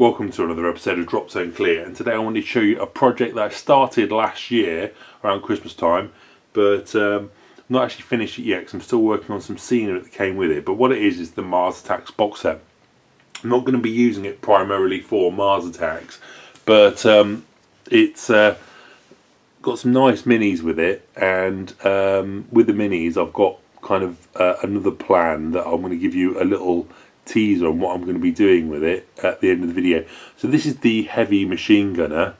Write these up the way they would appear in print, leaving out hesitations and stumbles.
Welcome to another episode of Drop Zone Clear, and today I wanted to show you a project that I started last year around Christmas time, but not actually finished it yet because I'm still working on some scenery that came with it. But what it is the Mars Attacks box set. I'm not going to be using it primarily for Mars Attacks, but it's got some nice minis with it, and with the minis I've got kind of another plan that I'm going to give you a little teaser on what I'm going to be doing with it at the end of the video. So this is the heavy machine gunner,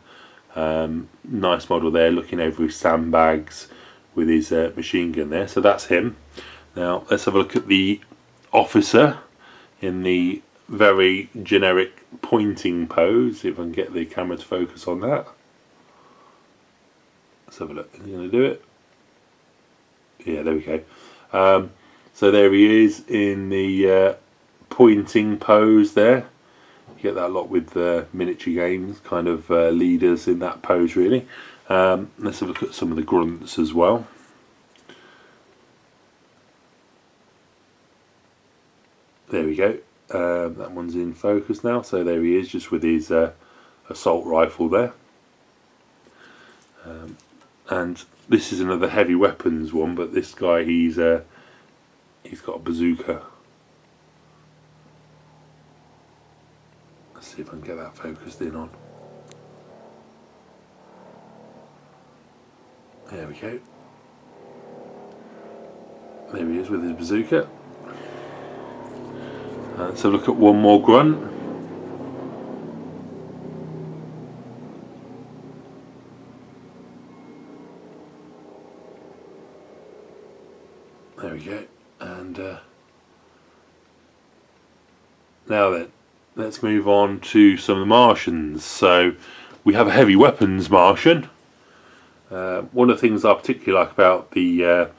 nice model there, looking over his sandbags with his machine gun there. So that's him. Now let's have a look at the officer in the very generic pointing pose. See if I can get the camera to focus on that. Let's have a look. Is he going to do it? Yeah, there we go. So there he is in the pointing pose there. You get that a lot with miniature games, kind of leaders in that pose really. Let's have a look at some of the grunts as well. There we go. That one's in focus now. So there he is, just with his assault rifle there. And this is another heavy weapons one, but this guy he's got a bazooka. Let's see if I can get that focused in on. There we go. There he is with his bazooka. Let's have a look at one more grunt. There we go. And now then, let's move on to some of the Martians. So we have a heavy weapons Martian. One of the things I particularly like about the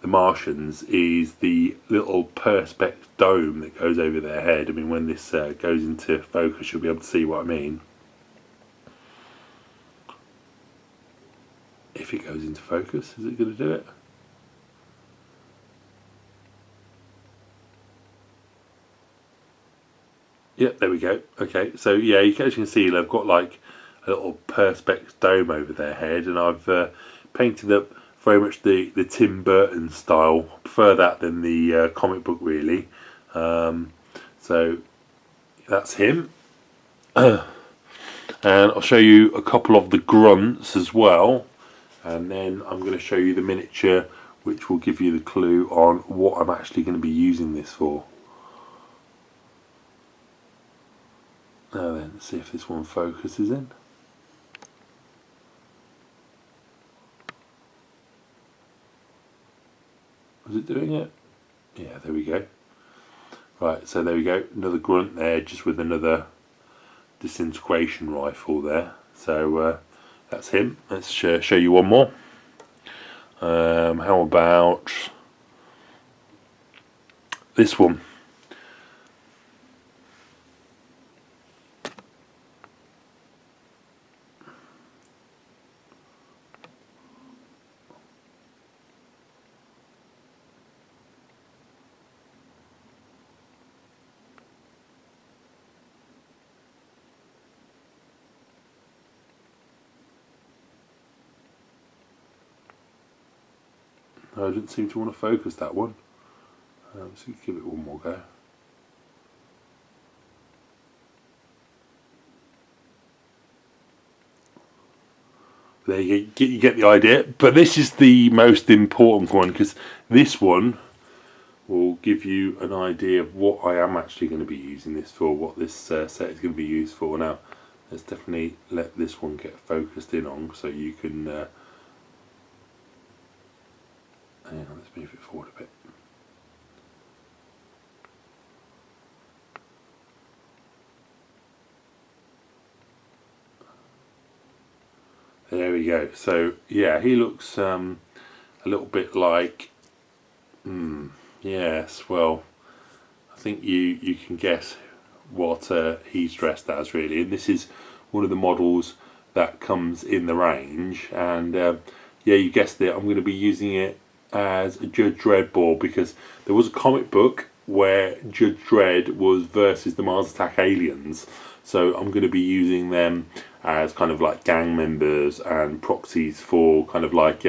Martians is the little perspex dome that goes over their head. I mean, when this goes into focus, you'll be able to see what I mean. If it goes into focus, is it going to do it? Yep, there we go. Okay, so yeah, as you can see, they've got like a little perspex dome over their head, and I've painted up very much the Tim Burton style. I prefer that than the comic book really. So that's him. And I'll show you a couple of the grunts as well, and then I'm going to show you the miniature, which will give you the clue on what I'm actually going to be using this for. Now then, let's see if this one focuses in. Was it doing it? Yeah, there we go. Right, so there we go. Another grunt there, just with another disintegration rifle there. So that's him. Let's show you one more. How about this one? I didn't seem to want to focus that one. Let's give it one more go. There you get the idea. But this is the most important one, because this one will give you an idea of what I am actually going to be using this for, what this set is going to be used for. Now, let's definitely let this one get focused in on, so you can hang on, let's move it forward a bit. There we go. So yeah, he looks a little bit like, yes, well, I think you can guess what he's dressed as really, and this is one of the models that comes in the range. And yeah, you guessed it, I'm going to be using it as a Judge Dredd board, because there was a comic book where Judge Dredd was versus the Mars Attack aliens. So I'm going to be using them as kind of like gang members and proxies for kind of like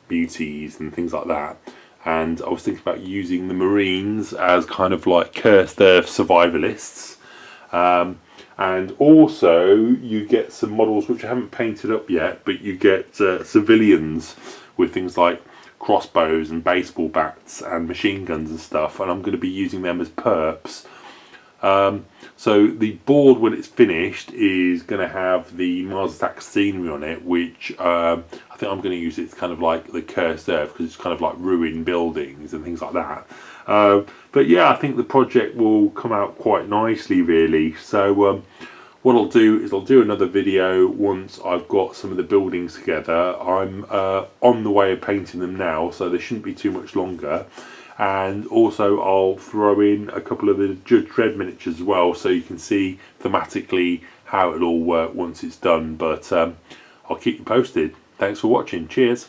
beauties and things like that. And I was thinking about using the Marines as kind of like cursed earth survivalists. And also you get some models which I haven't painted up yet, but you get civilians with things like crossbows and baseball bats and machine guns and stuff, and I'm going to be using them as perps. So the board, when it's finished, is going to have the Mars Attack scenery on it, which I think I'm going to use it as kind of like the cursed earth, because it's kind of like ruined buildings and things like that. But yeah, I think the project will come out quite nicely, really. So what I'll do is I'll do another video once I've got some of the buildings together. I'm on the way of painting them now, so they shouldn't be too much longer. And also I'll throw in a couple of the Judge Dredd miniatures as well, so you can see thematically how it'll all work once it's done. But I'll keep you posted. Thanks for watching. Cheers.